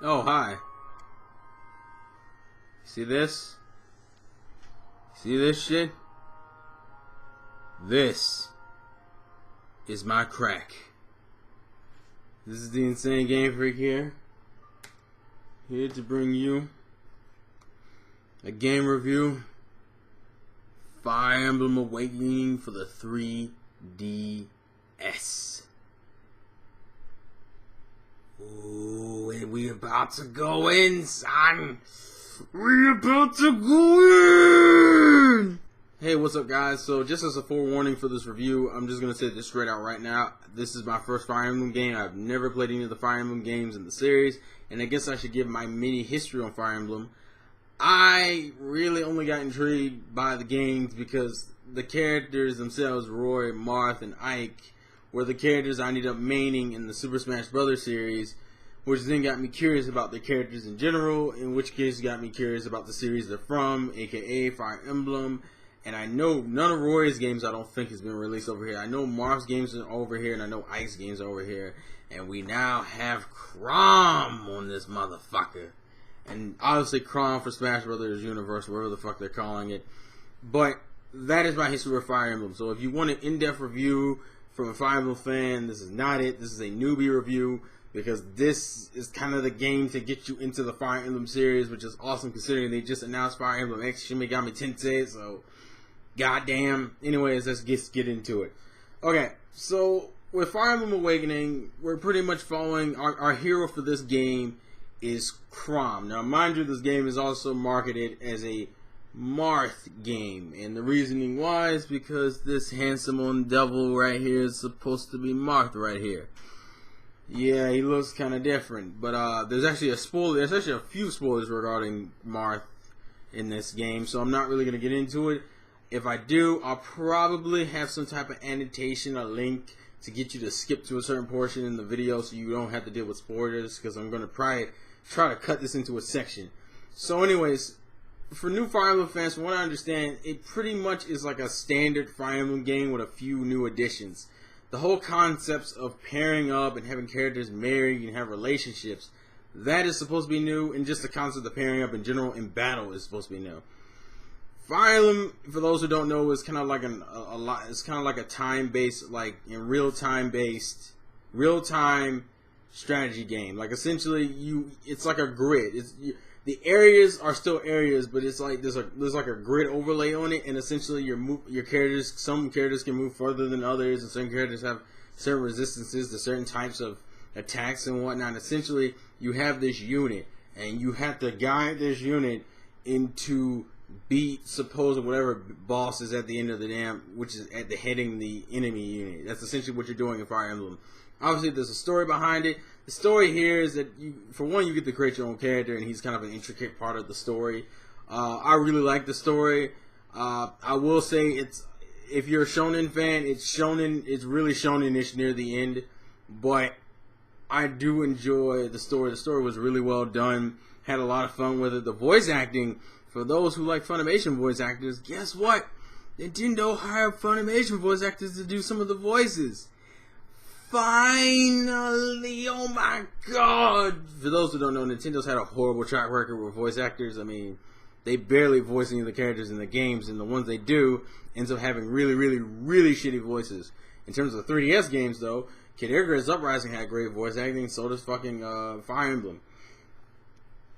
Oh, hi. See this? See this shit? This is my crack. This is the Insane Game Freak here to bring you a game review. Fire Emblem Awakening for the 3DS. Ooh, and we about to go in, son. We about to go in. Hey, what's up, guys? So, just as a forewarning for this review, I'm just gonna say this straight out right now. This is my first Fire Emblem game. I've never played any of the Fire Emblem games in the series, and I guess I should give my mini history on Fire Emblem. I really only got intrigued by the games because the characters themselves, Roy, Marth, and Ike, were the characters I ended up maining in the Super Smash Bros. Series, which then got me curious about the characters in general, in which case got me curious about the series they're from, aka Fire Emblem. And I know none of Roy's games I don't think has been released over here. I know Marth's games are over here, and I know Ike's games are over here. And we now have Chrom on this motherfucker. And obviously Chrom for Smash Brothers Universe, whatever the fuck they're calling it. But that is my history of Fire Emblem. So if you want an in-depth review from a Fire Emblem fan, this is not it. This is a newbie review, because this is kind of the game to get you into the Fire Emblem series, which is awesome considering they just announced Fire Emblem X Shin Megami Tensei, so goddamn. Anyways, let's get into it. Okay, so with Fire Emblem Awakening, we're pretty much following our hero for this game is Chrom. Now, mind you, this game is also marketed as a Marth game, and the reasoning why is because this handsome on devil right here is supposed to be Marth right here. Yeah, he looks kind of different, but there's actually a spoiler. There's actually a few spoilers regarding Marth in this game, so I'm not really gonna get into it. If I do, I'll probably have some type of annotation, a link to get you to skip to a certain portion in the video, so you don't have to deal with spoilers. Because I'm gonna try to cut this into a section. So, anyways, for new Fire Emblem fans, from what I understand, it pretty much is like a standard Fire Emblem game with a few new additions. The whole concepts of pairing up and having characters marry and have relationships, that is supposed to be new, and just the concept of pairing up in general in battle is supposed to be new. Fire Emblem, for those who don't know, is kind of like it's kind of like a time-based, like in real-time strategy game. Like essentially, it's like a grid. The areas are still areas, but it's like there's like a grid overlay on it, and essentially your characters, some characters can move further than others, and some characters have certain resistances to certain types of attacks and whatnot. Essentially, you have this unit, and you have to guide this unit into beat supposed whatever boss is at the end of the dam, which is at the heading the enemy unit. That's essentially what you're doing in Fire Emblem. Obviously, there's a story behind it. The story here is that for one, you get to create your own character, and he's kind of an intricate part of the story. I really like the story. I will say if you're a shonen fan, it's really shonen-ish near the end, but I do enjoy the story. The story was really well done. Had a lot of fun with it. The voice acting, for those who like Funimation voice actors, guess what? Nintendo hired Funimation voice actors to do some of the voices. Finally! Oh my god! For those who don't know, Nintendo's had a horrible track record with voice actors. I mean, they barely voice any of the characters in the games, and the ones they do ends up having really, really, really shitty voices. In terms of the 3DS games, though, Kid Icarus Uprising had great voice acting, so does fucking Fire Emblem.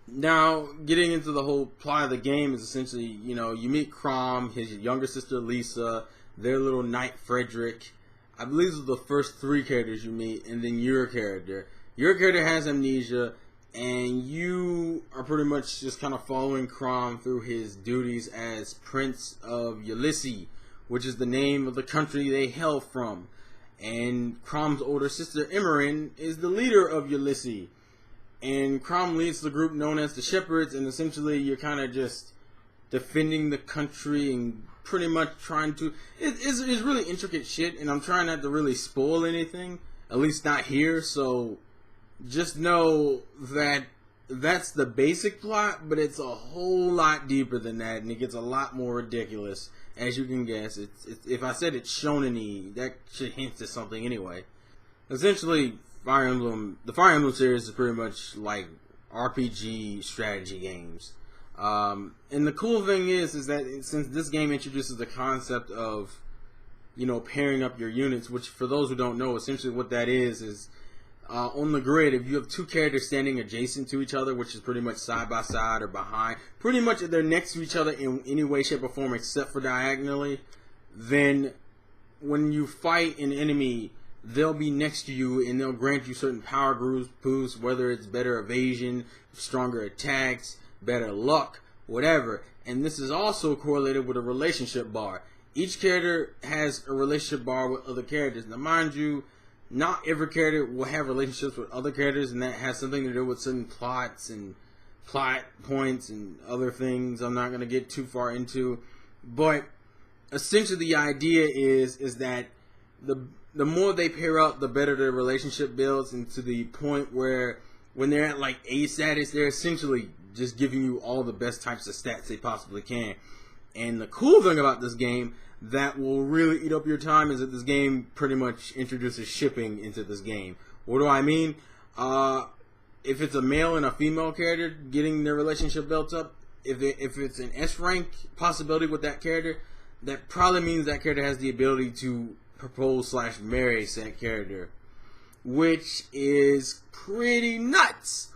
Now, getting into the whole plot of the game is essentially, you meet Chrom, his younger sister Lisa, their little knight Frederick. I believe these are the first three characters you meet, and then your character. Your character has amnesia, and you are pretty much just kind of following Chrom through his duties as Prince of Ulysses, which is the name of the country they hail from. And Chrom's older sister Emerin is the leader of Ulysses. And Chrom leads the group known as the Shepherds, and essentially you're kind of just defending the country and pretty much trying to... It's really intricate shit, and I'm trying not to really spoil anything, at least not here, so just know that that's the basic plot, but it's a whole lot deeper than that, and it gets a lot more ridiculous, as you can guess. If I said it's shonen-y, that should hint at something anyway. Essentially, the Fire Emblem series is pretty much like RPG strategy games. And the cool thing is that since this game introduces the concept of, pairing up your units, which for those who don't know, essentially what that is on the grid, if you have two characters standing adjacent to each other, which is pretty much side by side or behind, pretty much they're next to each other in any way, shape, or form except for diagonally, then when you fight an enemy, they'll be next to you and they'll grant you certain power boosts, whether it's better evasion, stronger attacks, better luck, whatever. And this is also correlated with a relationship bar. Each character has a relationship bar with other characters. Now, mind you, not every character will have relationships with other characters, and that has something to do with certain plots and plot points and other things I'm not going to get too far into. But essentially the idea is that the more they pair up, the better their relationship builds, and to the point where when they're at like A status, they're essentially just giving you all the best types of stats they possibly can. And the cool thing about this game that will really eat up your time is that this game pretty much introduces shipping into this game. What do I mean? If it's a male and a female character getting their relationship built up, if it's an S rank possibility with that character, that probably means that character has the ability to propose / marry said character, which is pretty nuts.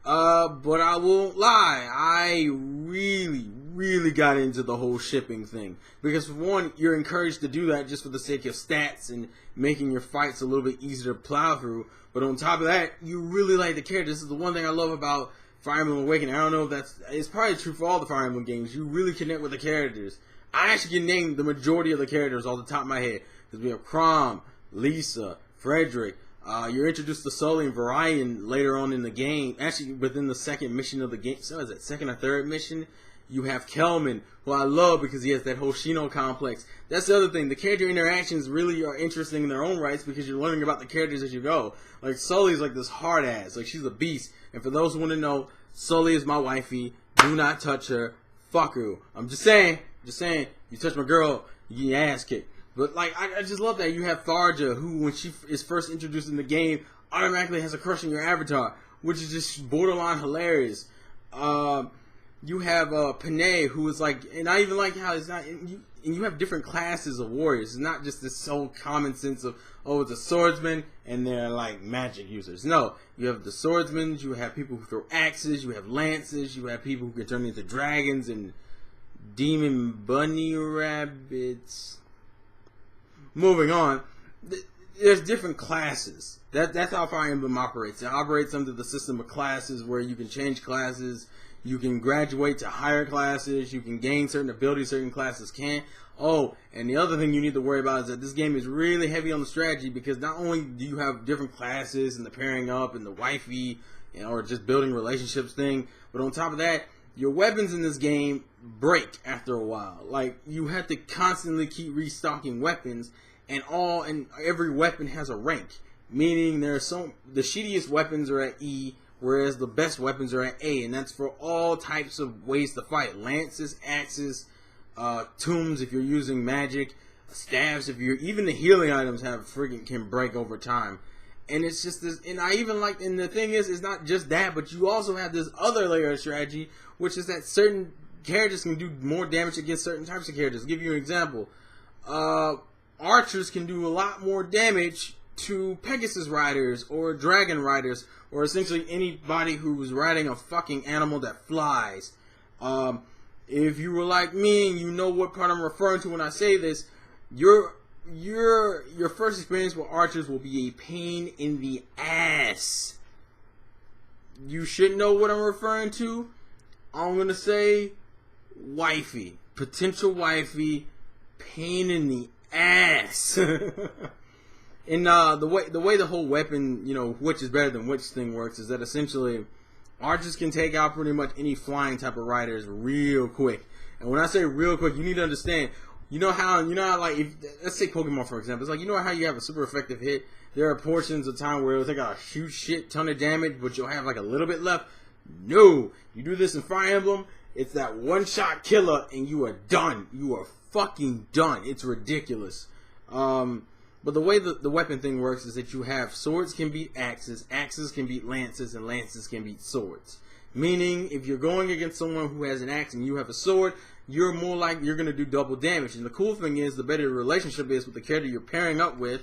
But I won't lie, I really got into the whole shipping thing. Because for one, you're encouraged to do that just for the sake of stats and making your fights a little bit easier to plow through. But on top of that, you really like the characters. This is the one thing I love about Fire Emblem Awakening. I don't know if it's probably true for all the Fire Emblem games. You really connect with the characters. I actually can name the majority of the characters off the top of my head. Because we have Chrom, Lisa, Frederick. You're introduced to Sully and Varian later on in the game. Actually, within the second mission of the game. So is it second or third mission? You have Kelman, who I love because he has that Hoshino complex. That's the other thing. The character interactions really are interesting in their own rights because you're learning about the characters as you go. Like, Sully's like this hard ass. Like, she's a beast. And for those who want to know, Sully is my wifey. Do not touch her. Fuck her. I'm just saying. You touch my girl, you get your ass kicked. But, like, I just love that. You have Tharja, who, when she is first introduced in the game, automatically has a crush on your avatar, which is just borderline hilarious. You have Panay, who is like, and I even like how it's not, and you have different classes of warriors. It's not just this whole common sense of, oh, it's a swordsman, and they're like magic users. No, you have the swordsmen, you have people who throw axes, you have lances, you have people who can turn into dragons and demon bunny rabbits. Moving on, there's different classes. That's how Fire Emblem operates. It operates under the system of classes where you can change classes, you can graduate to higher classes, you can gain certain abilities certain classes can't. Oh, and the other thing you need to worry about is that this game is really heavy on the strategy because not only do you have different classes and the pairing up and the wifey, or just building relationships thing, but on top of that, your weapons in this game break after a while. Like, you have to constantly keep restocking weapons, and every weapon has a rank. Meaning the shittiest weapons are at E, whereas the best weapons are at A, and that's for all types of ways to fight. Lances, axes, tombs if you're using magic, staves if you're, even the healing items can break over time. And it's just this, and I even like, and the thing is, it's not just that, but you also have this other layer of strategy, which is that certain characters can do more damage against certain types of characters. I'll give you an example. Archers can do a lot more damage to Pegasus riders or dragon riders, or essentially anybody who's riding a fucking animal that flies. If you were like me and you know what part I'm referring to when I say this, your first experience with archers will be a pain in the ass. You should know what I'm referring to. I'm gonna say wifey, potential wifey, pain in the ass. And the way the whole weapon, which is better than which thing works is that essentially archers can take out pretty much any flying type of riders real quick. And when I say real quick, you need to understand. You know how like, if, let's take Pokemon for example. It's like, how you have a super effective hit. There are portions of time where it'll take out a huge shit ton of damage, but you'll have like a little bit left. No, you do this in Fire Emblem, it's that one shot killer, and you are done. You are fucking done. It's ridiculous. But the way the weapon thing works is that you have swords can beat axes, axes can beat lances, and lances can beat swords. Meaning, if you're going against someone who has an axe and you have a sword, you're more likely you're going to do double damage. And the cool thing is, the better the relationship is with the character you're pairing up with,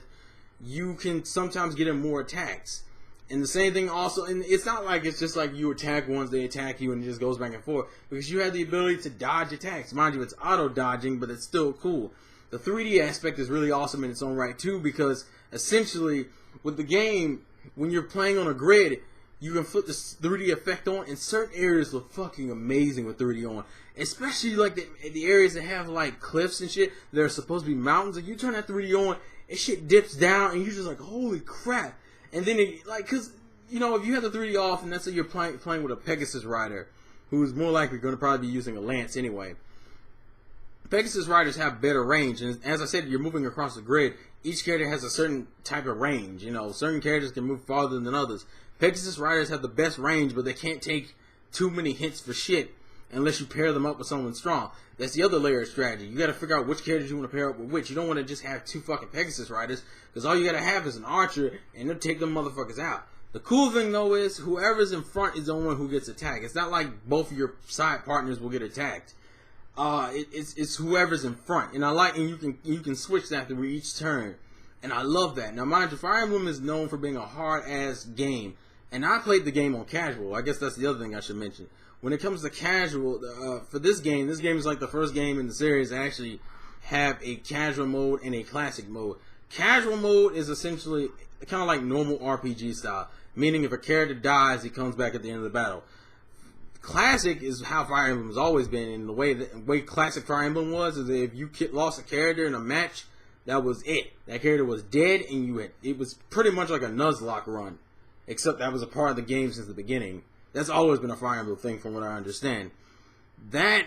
you can sometimes get in more attacks. And the same thing also, and it's not like it's just like you attack once, they attack you, and it just goes back and forth. Because you have the ability to dodge attacks. Mind you, it's auto-dodging, but it's still cool. The 3D aspect is really awesome in its own right, too, because essentially, with the game, when you're playing on a grid, you can flip this 3D effect on, and certain areas look fucking amazing with 3D on. Especially like the areas that have like cliffs and shit that are supposed to be mountains. Like you turn that 3D on, and shit dips down, and you're just like, holy crap. And then it, like, cause you know, if you have the 3D off, and let's say you're playing with a Pegasus rider, who's more likely going to probably be using a lance anyway. Pegasus riders have better range, and as I said, you're moving across the grid. Each character has a certain type of range. You know, certain characters can move farther than others. Pegasus riders have the best range, but they can't take too many hits for shit unless you pair them up with someone strong. That's the other layer of strategy. You gotta figure out which characters you want to pair up with which. You don't want to just have two fucking Pegasus riders, because all you gotta have is an archer, and they'll take them motherfuckers out. The cool thing, though, is whoever's in front is the one who gets attacked. It's not like both of your side partners will get attacked. It's whoever's in front. And you can switch that through each turn. And I love that. Now, mind you, Fire Emblem is known for being a hard-ass game. And I played the game on casual. I guess that's the other thing I should mention. When it comes to casual, for this game is like the first game in the series to actually have a casual mode and a classic mode. Casual mode is essentially kind of like normal RPG style. Meaning if a character dies, he comes back at the end of the battle. Classic is how Fire Emblem has always been. And the way classic Fire Emblem was is that if you lost a character in a match, that was it. That character was dead, and it was pretty much like a Nuzlocke run. Except that was a part of the game since the beginning. That's always been a Fire Emblem thing from what I understand. I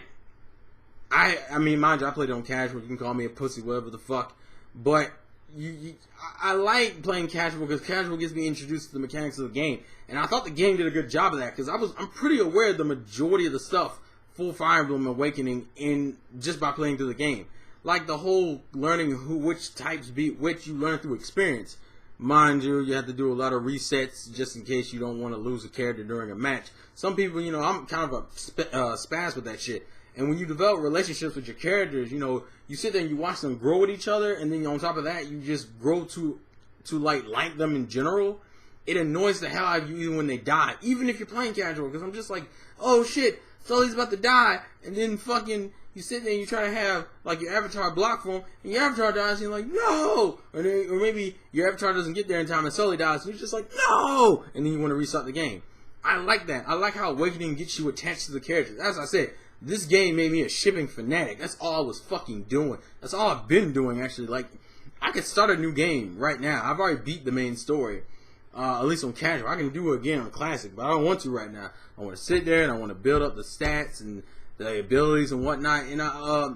mean, mind you, I played it on casual. You can call me a pussy, whatever the fuck. But I like playing casual because casual gets me introduced to the mechanics of the game. And I thought the game did a good job of that because I'm pretty aware of the majority of the stuff for Fire Emblem Awakening just by playing through the game. Like the whole learning which types beat which, you learn through experience. Mind you, you have to do a lot of resets just in case you don't want to lose a character during a match. Some people, you know, I'm kind of a spaz with that shit. And when you develop relationships with your characters, you know, you sit there and you watch them grow with each other, and then on top of that, you just grow to like them in general. It annoys the hell out of you even when they die, even if you're playing casual, because I'm just like, oh shit, Sully's about to die, and then fucking you sit there and you try to have like your avatar block for him, and your avatar dies, and you're like, no! Or maybe your avatar doesn't get there in time and Sully dies, and you're just like, no! And then you want to restart the game. I like that. I like how Awakening gets you attached to the characters. As I said, this game made me a shipping fanatic. That's all I was fucking doing. That's all I've been doing, actually. Like, I could start a new game right now. I've already beat the main story. At least on casual. I can do it again on classic, but I don't want to right now. I want to sit there and I want to build up the stats and the abilities and whatnot. And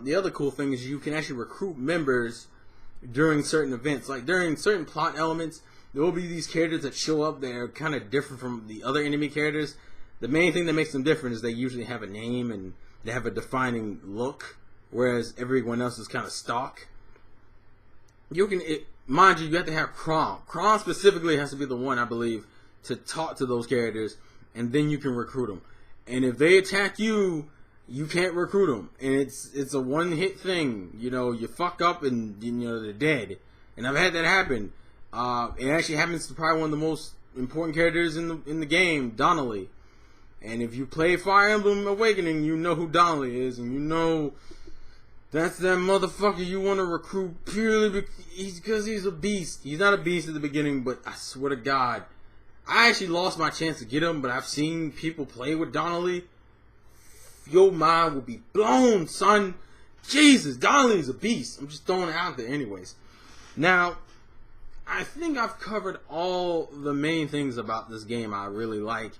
the other cool thing is you can actually recruit members during certain events. Like during certain plot elements, there will be these characters that show up that are kind of different from the other enemy characters. The main thing that makes them different is they usually have a name and they have a defining look, whereas everyone else is kind of stock. Mind you, you have to have Crom. Crom specifically has to be the one, I believe, to talk to those characters, and then you can recruit them. And if they attack you, you can't recruit them. And it's a one-hit thing. You know, you fuck up and, you know, they're dead. And I've had that happen. It actually happens to probably one of the most important characters in the game, Donnelly. And if you play Fire Emblem Awakening, you know who Donnelly is, and you know that's that motherfucker you want to recruit purely because he's a beast. He's not a beast at the beginning, but I swear to God, I actually lost my chance to get him, but I've seen people play with Donnelly. Your mind will be blown, son. Jesus, Donnelly's a beast. I'm just throwing it out there anyways. Now, I think I've covered all the main things about this game I really like.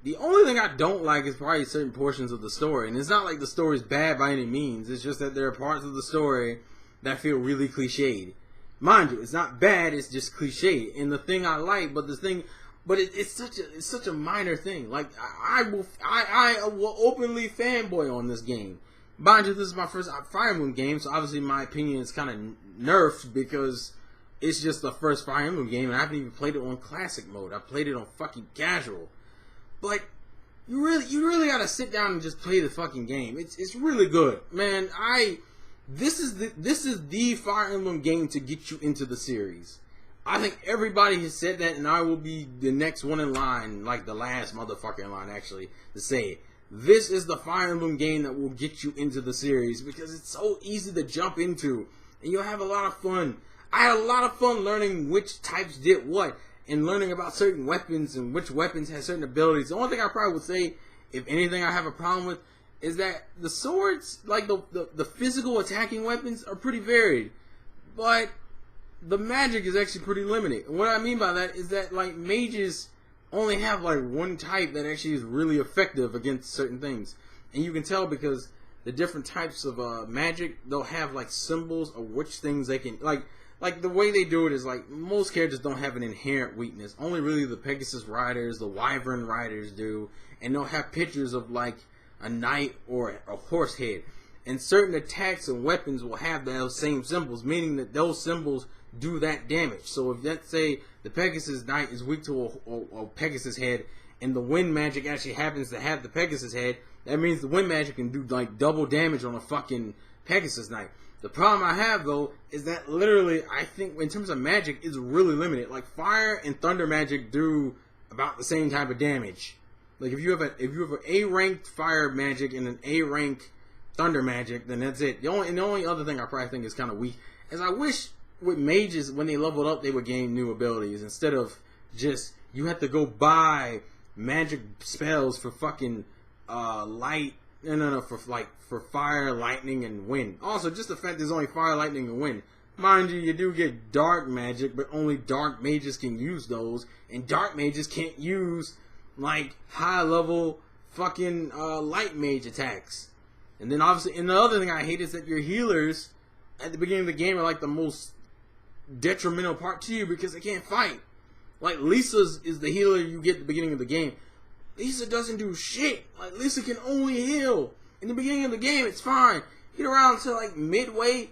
The only thing I don't like is probably certain portions of the story. And it's not like the story's bad by any means. It's just that there are parts of the story that feel really cliched. Mind you, it's not bad, it's just cliched. And the thing I like, it's such a minor thing. Like, I will openly fanboy on this game. Mind you, this is my first Fire Emblem game, so obviously my opinion is kind of nerfed because it's just the first Fire Emblem game, and I haven't even played it on classic mode. I played it on fucking casual. But you really gotta sit down and just play the fucking game. It's really good, man. This is the Fire Emblem game to get you into the series. I think everybody has said that, and I will be the next one in line, like the last motherfucker in line, actually, to say it. This is the Fire Emblem game that will get you into the series because it's so easy to jump into, and you'll have a lot of fun. I had a lot of fun learning which types did what, and learning about certain weapons and which weapons had certain abilities. The only thing I probably would say, if anything I have a problem with, is that the swords, like the physical attacking weapons, are pretty varied, but the magic is actually pretty limited. And what I mean by that is that, like, mages only have like one type that actually is really effective against certain things, and you can tell because the different types of magic, they'll have like symbols of which things they can like the way they do it is like most characters don't have an inherent weakness. Only really the Pegasus riders, the Wyvern riders do, and they'll have pictures of like a knight or a horse head, and certain attacks and weapons will have those same symbols, meaning that those symbols do that damage. So if, let's say, the Pegasus Knight is weak to a Pegasus head, and the wind magic actually happens to have the Pegasus head, that means the wind magic can do like double damage on a fucking Pegasus Knight. The problem I have though is that literally I think in terms of magic it's really limited. Like fire and thunder magic do about the same type of damage. Like if you have an A ranked fire magic and an A rank thunder magic, then that's it. The only other thing I probably think is kind of weak is I wish with mages, when they leveled up, they would gain new abilities instead of just you have to go buy magic spells for fucking for fire, lightning, and wind. Also, just the fact there's only fire, lightning, and wind. Mind you do get dark magic, but only dark mages can use those, and dark mages can't use like high level fucking light mage attacks. And then obviously, and the other thing I hate is that your healers at the beginning of the game are like the most detrimental part to you because they can't fight. Like Lisa's is the healer you get at the beginning of the game. Lisa doesn't do shit. Like Lisa can only heal. In the beginning of the game, it's fine. Get around to like midway,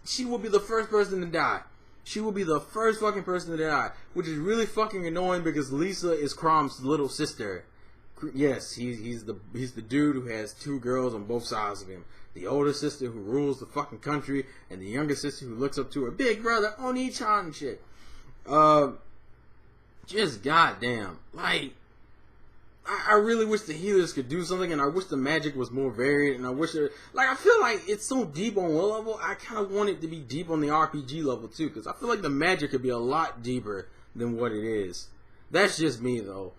she will be the first person to die. She will be the first fucking person to die, which is really fucking annoying because Lisa is Crom's little sister. Yes, he's the dude who has two girls on both sides of him. The older sister who rules the fucking country, and the younger sister who looks up to her big brother Oni-chan and shit. Just goddamn, like, I really wish the healers could do something, and I wish the magic was more varied, and I wish I feel like it's so deep on one level, I kind of want it to be deep on the RPG level too, because I feel like the magic could be a lot deeper than what it is. That's just me though.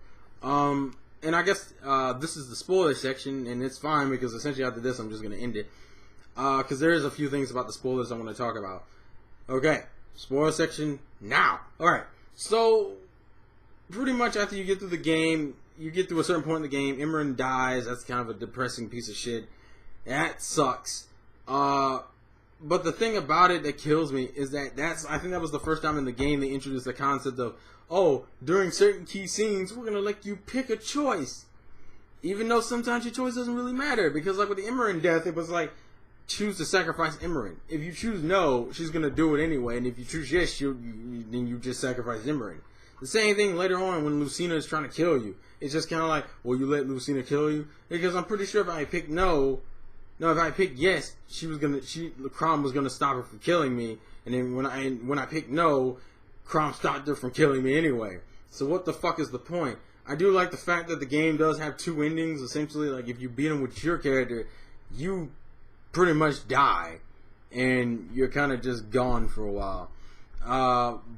And I guess this is the spoiler section, and it's fine because essentially after this I'm just going to end it. Because there is a few things about the spoilers I want to talk about. Okay, spoiler section now. Alright, so pretty much after you get through the game, you get to a certain point in the game, Emran dies. That's kind of a depressing piece of shit. That sucks. But the thing about it that kills me is that I think that was the first time in the game they introduced the concept of, oh, during certain key scenes, we're going to let you pick a choice. Even though sometimes your choice doesn't really matter. Because like with the Emran death, it was like, choose to sacrifice Emran. If you choose no, she's going to do it anyway. And if you choose yes, then you just sacrifice Emran. The same thing later on when Lucina is trying to kill you. It's just kind of like, well, you let Lucina kill you? Because I'm pretty sure if I pick no, if I picked yes, Chrom was gonna stop her from killing me. And then when I picked no, Chrom stopped her from killing me anyway. So what the fuck is the point? I do like the fact that the game does have two endings. Essentially, like if you beat him with your character, you pretty much die, and you're kind of just gone for a while.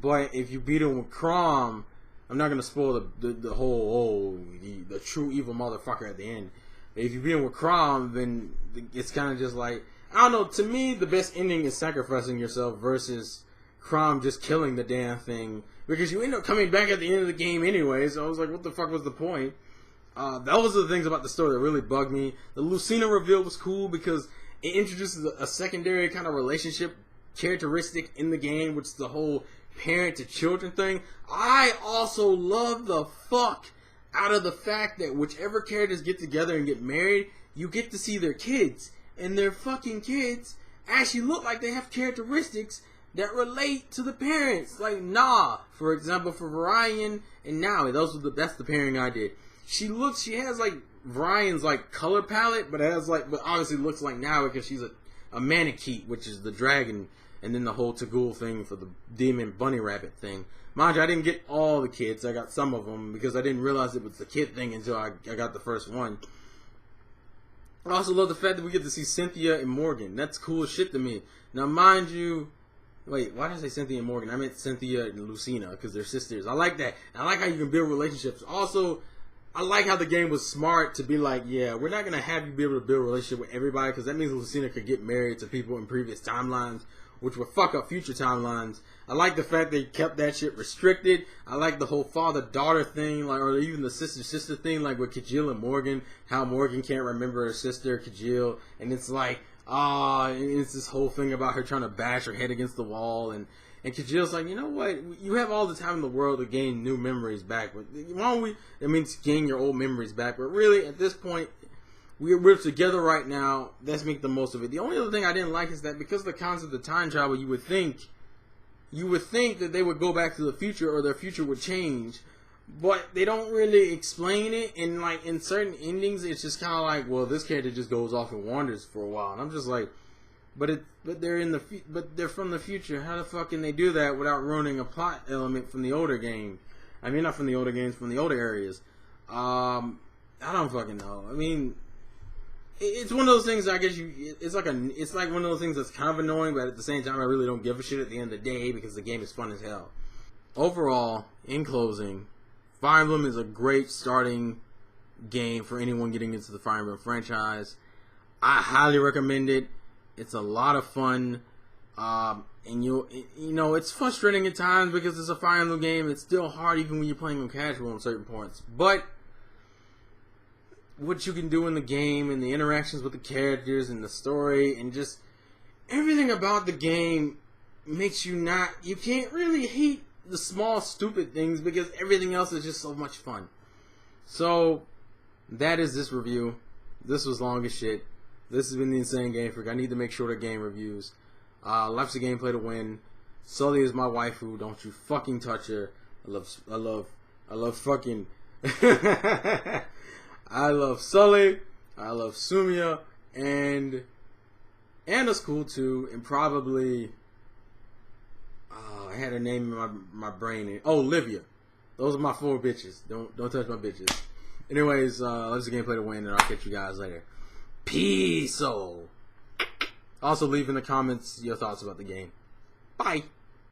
But if you beat him with Chrom, I'm not gonna spoil the whole the true evil motherfucker at the end. If you beat him with Chrom, then it's kind of just like, I don't know. To me, the best ending is sacrificing yourself versus Chrom just killing the damn thing, because you end up coming back at the end of the game anyway. So I was like, what the fuck was the point? Those are the things about the story that really bugged me. The Lucina reveal was cool because it introduces a secondary kind of relationship characteristic in the game, which is the whole parent to children thing. I also love the fuck out of the fact that whichever characters get together and get married, you get to see their kids, and their fucking kids actually look like they have characteristics that relate to the parents. Like Nah, for example, for Ryan and Naui, that's the pairing I did. She has like Ryan's like color palette, but obviously looks like Naui because she's a Manakete, which is the dragon, and then the whole Tagul thing for the demon bunny rabbit thing. Mind you, I didn't get all the kids. I got some of them because I didn't realize it was the kid thing until I got the first one. I also love the fact that we get to see Cynthia and Morgan. That's cool as shit to me. Now, mind you, wait, why did I say Cynthia and Morgan? I meant Cynthia and Lucina because they're sisters. I like that. I like how you can build relationships. Also, I like how the game was smart to be like, yeah, we're not going to have you be able to build a relationship with everybody because that means Lucina could get married to people in previous timelines, which would fuck up future timelines. I like the fact they kept that shit restricted. I like the whole father-daughter thing, like, or even the sister-sister thing, like with Kajil and Morgan, how Morgan can't remember her sister, Kajil, and it's like, it's this whole thing about her trying to bash her head against the wall, and Kajil's like, you know what, you have all the time in the world to gain new memories back, but why don't to gain your old memories back, but really, at this point, we're together right now, let's make the most of it. The only other thing I didn't like is that because of the concept of time travel, you would think that they would go back to the future or their future would change, but they don't really explain it. And like in certain endings, it's just kind of like, well, this character just goes off and wanders for a while, and I'm just like, but they're from the future. How the fuck can they do that without ruining a plot element from the older game? I mean, not from the older games, from the older areas. I don't fucking know. I mean, it's one of those things. I guess it's like one of those things that's kind of annoying, but at the same time, I really don't give a shit at the end of the day because the game is fun as hell. Overall, in closing, Fire Emblem is a great starting game for anyone getting into the Fire Emblem franchise. I highly recommend it. It's a lot of fun, and it's frustrating at times because it's a Fire Emblem game. It's still hard even when you're playing on casual on certain points, but what you can do in the game and the interactions with the characters and the story and just everything about the game makes you can't really hate the small stupid things because everything else is just so much fun. So that is this review. This was long as shit. This has been the Insane Game Freak. I need to make shorter game reviews. Life's a gameplay to win. Sully is my waifu. Don't you fucking touch her. I love fucking I love Sully, I love Sumia, and Anna's cool too, and probably, I had her name in my brain. Livia. Those are my 4 bitches. Don't touch my bitches. Anyways, let's gameplay to win, and I'll catch you guys later. Peace. Also, leave in the comments your thoughts about the game. Bye.